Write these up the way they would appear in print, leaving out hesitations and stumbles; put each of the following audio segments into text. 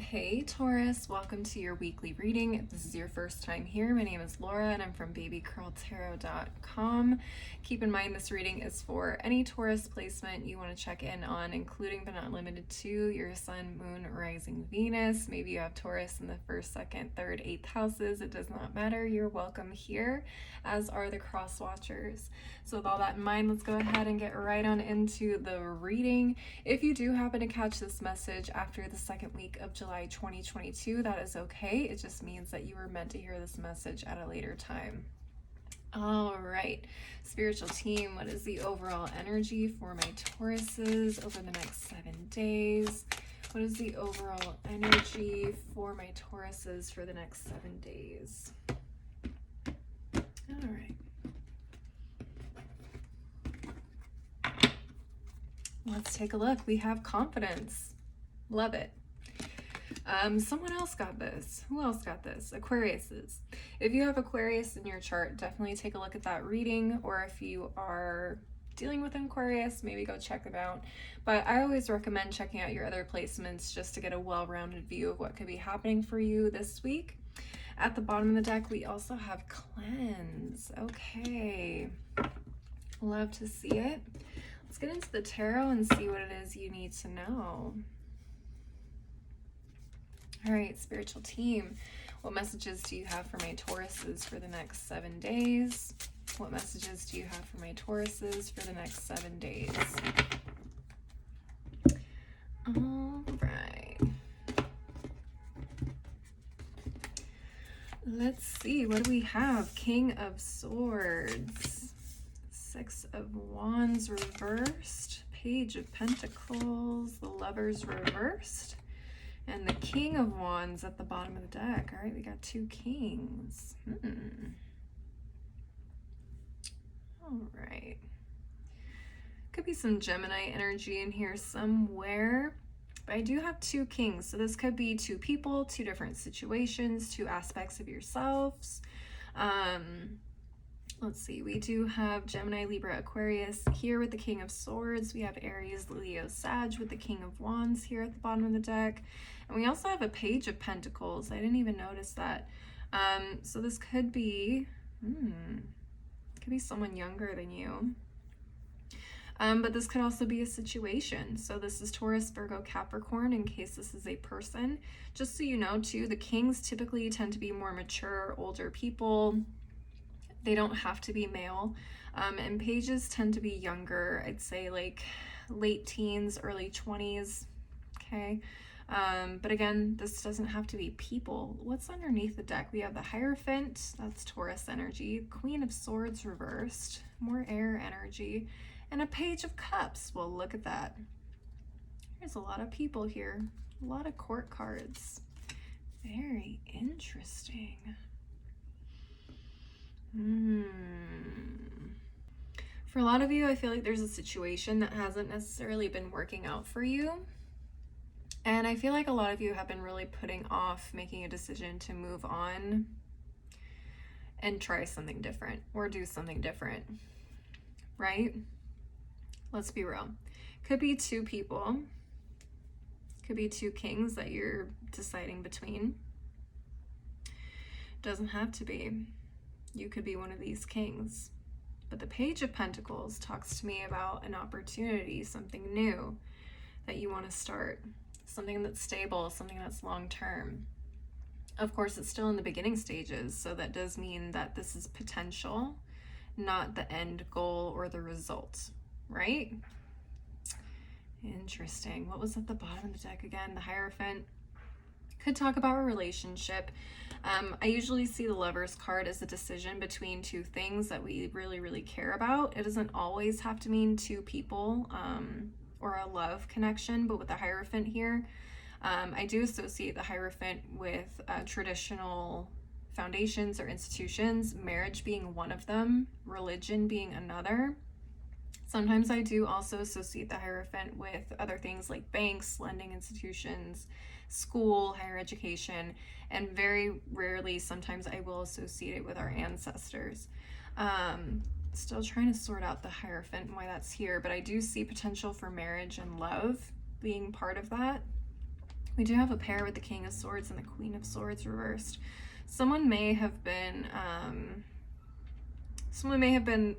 Hey Taurus, welcome to your weekly reading. If this is your first time here, my name is Laura and I'm from babycurltarot.com. Keep in mind this reading is for any Taurus placement you want to check in on, including but not limited to your sun, moon, rising, Venus. Maybe you have Taurus in the first, second, third, eighth houses. It does not matter. You're welcome here, as are the cross watchers. So with all that in mind, let's go ahead and get right on into the reading. If you do happen to catch this message after the second week of July 2022, that is okay. It just means that you were meant to hear this message at a later time. All right, spiritual team, what is the overall energy for my Tauruses over the next 7 days? What is the overall energy for my Tauruses for the next 7 days? All right. Let's take a look. We have confidence. Love it. Someone else got this. Who else got this? Aquariuses. If you have Aquarius in your chart, definitely take a look at that reading. Or if you are dealing with an Aquarius, maybe go check them out. But I always recommend checking out your other placements just to get a well-rounded view of what could be happening for you this week. At the bottom of the deck, we also have cleanse. Okay. Love to see it. Let's get into the tarot and see what it is you need to know. All right, spiritual team, what messages do you have for my Tauruses for the next 7 days? What messages do you have for my Tauruses for the next 7 days? All right. Let's see, what do we have? King of Swords. Six of Wands reversed, Page of Pentacles, the Lovers reversed, and the King of Wands at the bottom of the deck. All right, we got two kings. All right. Could be some Gemini energy in here somewhere, but I do have two kings. So this could be two people, two different situations, two aspects of yourselves. Let's see, we do have Gemini, Libra, Aquarius here with the King of Swords. We have Aries, Leo, Sag with the King of Wands here at the bottom of the deck. And we also have a Page of Pentacles. I didn't even notice that. So this could be someone younger than you. But this could also be a situation. So this is Taurus, Virgo, Capricorn, in case this is a person. Just so you know, too, the kings typically tend to be more mature, older people. They don't have to be male. And pages tend to be younger. I'd say like late teens, early 20s. Okay. But again, this doesn't have to be people. What's underneath the deck? We have the Hierophant. That's Taurus energy. Queen of Swords reversed. More air energy. And a Page of Cups. Well, look at that. There's a lot of people here. A lot of court cards. Very interesting. For a lot of you, I feel like there's a situation that hasn't necessarily been working out for you. And I feel like a lot of you have been really putting off making a decision to move on and try something different or do something different, right? Let's be real. Could be two people. Could be two kings that you're deciding between. Doesn't have to be. You could be one of these kings. But the Page of Pentacles talks to me about an opportunity, something new that you want to start, something that's stable, something that's long-term. Of course, it's still in the beginning stages, so that does mean that this is potential, not the end goal or the result, right? Interesting. What was at the bottom of the deck again? The Hierophant. Could talk about a relationship. I usually see the Lovers card as a decision between two things that we really, really care about. It doesn't always have to mean two people or a love connection, but with the Hierophant here, I do associate the Hierophant with traditional foundations or institutions, marriage being one of them, religion being another. Sometimes I do also associate the Hierophant with other things like banks, lending institutions, school, higher education, and very rarely, sometimes I will associate it with our ancestors. Still trying to sort out the Hierophant and why that's here, but I do see potential for marriage and love being part of that. We do have a pair with the King of Swords and the Queen of Swords reversed. Someone may have been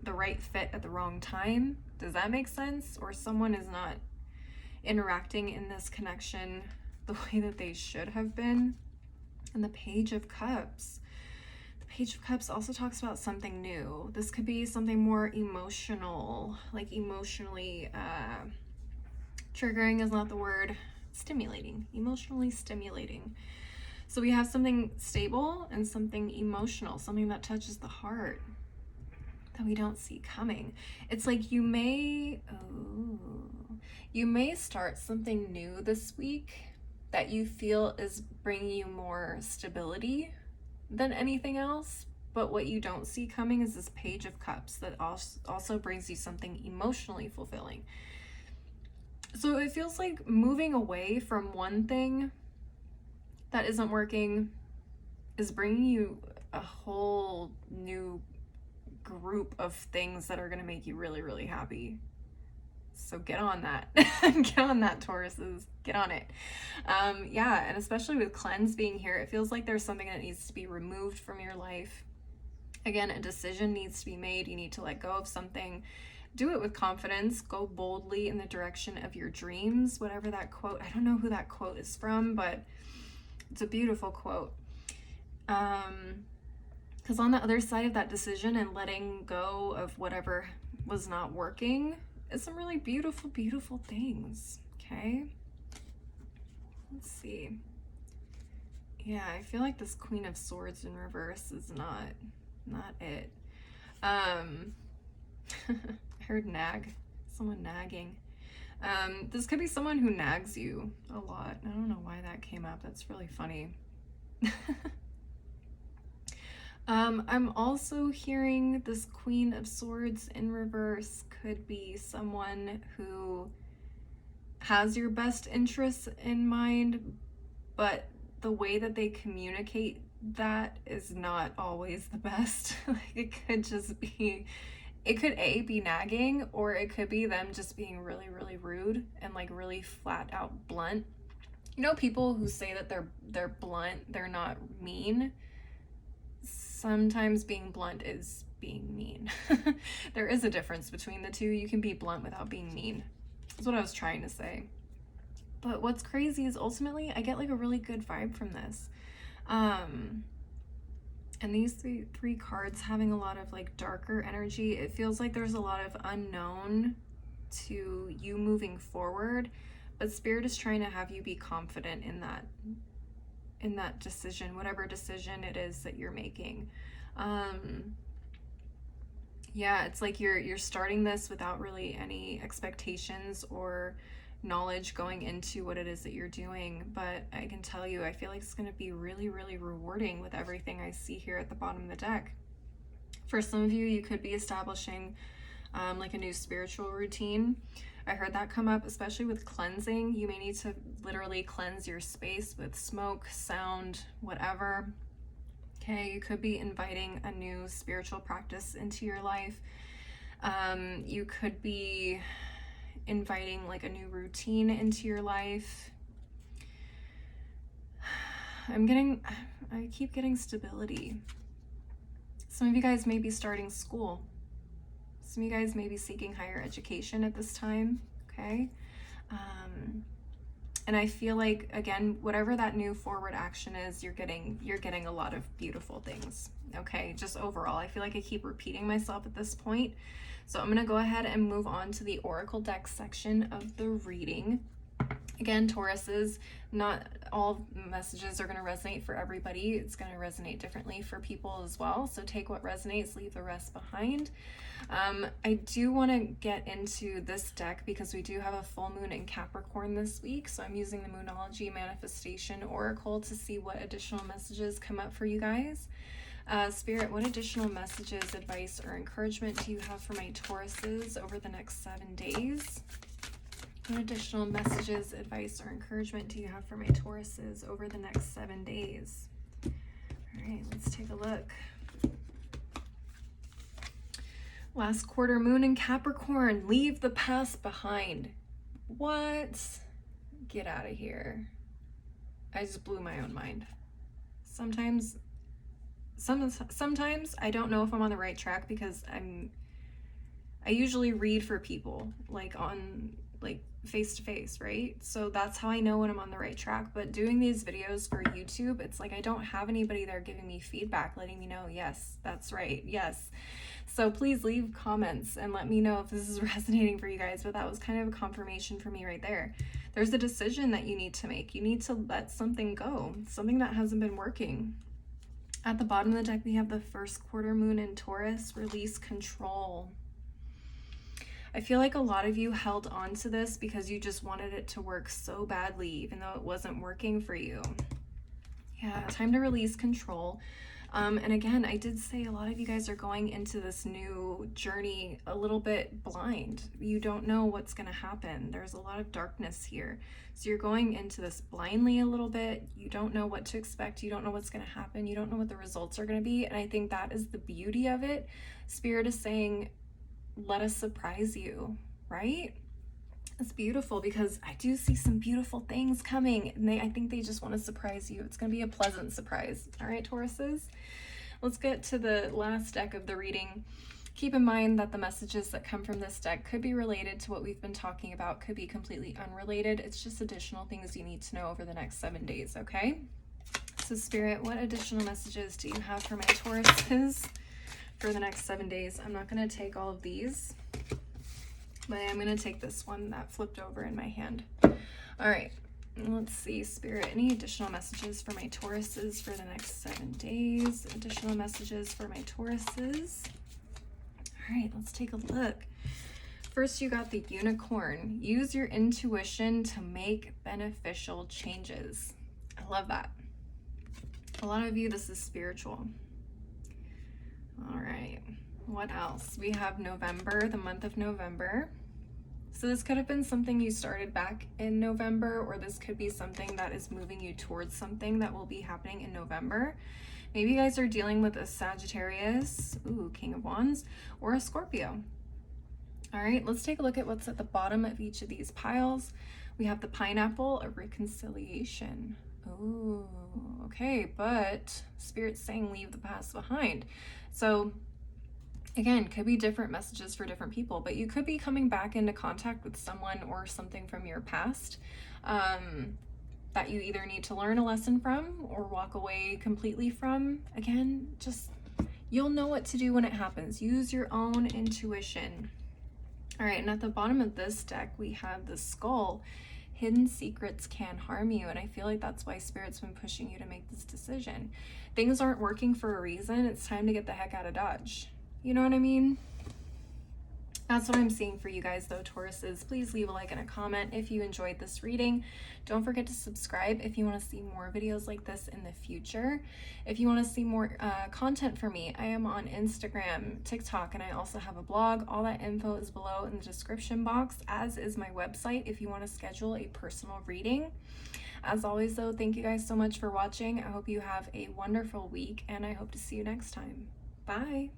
the right fit at the wrong time. Does that make sense? Or someone is not interacting in this connection the way that they should have been. And the Page of Cups. The Page of Cups also talks about something new. This could be something more emotional, like emotionally triggering is not the word. Stimulating, emotionally stimulating. So we have something stable and something emotional, something that touches the heart that we don't see coming. It's like you may start something new this week that you feel is bringing you more stability than anything else, but what you don't see coming is this Page of Cups that also brings you something emotionally fulfilling. So it feels like moving away from one thing that isn't working is bringing you a whole new group of things that are going to make you really, really happy. So get on that. Get on that, Tauruses. Get on it. Yeah, and especially with cleanse being here, it feels like there's something that needs to be removed from your life. Again, a decision needs to be made. You need to let go of something. Do it with confidence. Go boldly in the direction of your dreams. Whatever that quote, I don't know who that quote is from, but it's a beautiful quote. Because on the other side of that decision and letting go of whatever was not working is some really beautiful, beautiful things. Okay. Let's see. Yeah, I feel like this Queen of Swords in reverse is not it. I heard nag. Someone nagging. This could be someone who nags you a lot. I don't know why that came up. That's really funny. I'm also hearing this Queen of Swords in reverse could be someone who has your best interests in mind, but the way that they communicate that is not always the best. Like it could just be, it could be nagging, or it could be them just being really, really rude and like really flat out blunt. You know, people who say that they're blunt, they're not mean. Sometimes being blunt is being mean. There is a difference between the two. You can be blunt without being mean. That's what I was trying to say. But what's crazy is ultimately I get like a really good vibe from this. And these three cards having a lot of like darker energy, it feels like there's a lot of unknown to you moving forward, but Spirit is trying to have you be confident in that decision, whatever decision it is that you're making. Yeah, it's like you're starting this without really any expectations or knowledge going into what it is that you're doing, but I can tell you, I feel like it's going to be really, really rewarding with everything I see here at the bottom of the deck. For some of you, you could be establishing like a new spiritual routine. I heard that come up, especially with cleansing. You may need to literally cleanse your space with smoke, sound, whatever. Okay, you could be inviting a new spiritual practice into your life. You could be inviting like a new routine into your life. I keep getting stability. Some of you guys may be starting school. Some of you guys may be seeking higher education at this time, okay? And I feel like, again, whatever that new forward action is, you're getting a lot of beautiful things, okay? Just overall, I feel like I keep repeating myself at this point. So I'm going to go ahead and move on to the Oracle deck section of the reading. Again, Tauruses, not all messages are going to resonate for everybody. It's going to resonate differently for people as well. So take what resonates, leave the rest behind. I do want to get into this deck because we do have a full moon in Capricorn this week. So I'm using the Moonology Manifestation Oracle to see what additional messages come up for you guys. Spirit, what additional messages, advice, or encouragement do you have for my Tauruses over the next 7 days? What additional messages, advice, or encouragement do you have for my Tauruses over the next 7 days? All right, let's take a look. Last quarter moon in Capricorn, leave the past behind. What? Get out of here. I just blew my own mind. Sometimes I don't know if I'm on the right track because I usually read for people, like on like face to face, right? So that's how I know when I'm on the right track. But doing these videos for YouTube, it's like I don't have anybody there giving me feedback, letting me know, yes, that's right, yes. So please leave comments and let me know if this is resonating for you guys. But that was kind of a confirmation for me right there. There's a decision that you need to make. You need to let something go, something that hasn't been working. At the bottom of the deck, we have the first quarter moon in Taurus, release control. I feel like a lot of you held on to this because you just wanted it to work so badly, even though it wasn't working for you. Yeah, time to release control. And again, I did say a lot of you guys are going into this new journey a little bit blind. You don't know what's going to happen. There's a lot of darkness here. So you're going into this blindly a little bit. You don't know what to expect. You don't know what's going to happen. You don't know what the results are going to be. And I think that is the beauty of it. Spirit is saying, let us surprise you, right? It's beautiful because I do see some beautiful things coming, and I think they just want to surprise you. It's going to be a pleasant surprise. All right, Tauruses, let's get to the last deck of the reading. Keep in mind that the messages that come from this deck could be related to what we've been talking about, could be completely unrelated. It's just additional things you need to know over the next 7 days, okay? So Spirit, what additional messages do you have for my Tauruses for the next 7 days? I'm not going to take all of these, but I'm going to take this one that flipped over in my hand. All right, let's see, Spirit, any additional messages for my Tauruses for the next 7 days? Additional messages for my Tauruses. All right, let's take a look. First, you got the unicorn. Use your intuition to make beneficial changes. I love that. A lot of you, this is spiritual. All right, what else? We have November, the month of November. So this could have been something you started back in November, or this could be something that is moving you towards something that will be happening in November. Maybe you guys are dealing with a Sagittarius, ooh, King of Wands, or a Scorpio. All right, let's take a look at what's at the bottom of each of these piles. We have the pineapple, a reconciliation. Oh, okay, but Spirit's saying leave the past behind. So again, could be different messages for different people, but you could be coming back into contact with someone or something from your past that you either need to learn a lesson from or walk away completely from. Again, just you'll know what to do when it happens. Use your own intuition. All right, and at the bottom of this deck, we have the skull. Hidden secrets can harm you, and I feel like that's why Spirit's been pushing you to make this decision. Things aren't working for a reason. It's time to get the heck out of Dodge. You know what I mean? That's what I'm seeing for you guys though, Tauruses. Please leave a like and a comment if you enjoyed this reading. Don't forget to subscribe if you want to see more videos like this in the future. If you want to see more content from me, I am on Instagram, TikTok, and I also have a blog. All that info is below in the description box, as is my website if you want to schedule a personal reading. As always though, thank you guys so much for watching. I hope you have a wonderful week, and I hope to see you next time. Bye.